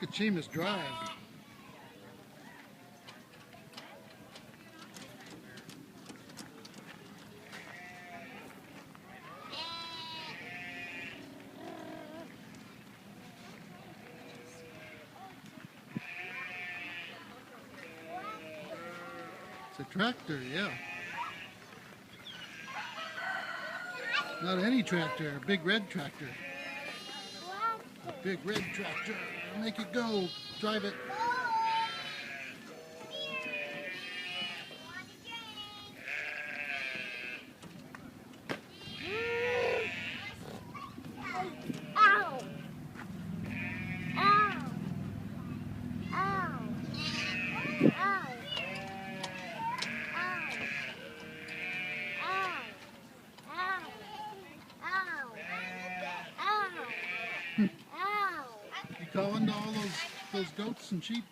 Look at Seamus drive. It's a tractor, yeah. Not any tractor, a big red tractor. A big red tractor. Make it go. Drive it. You calling to all those goats and sheep?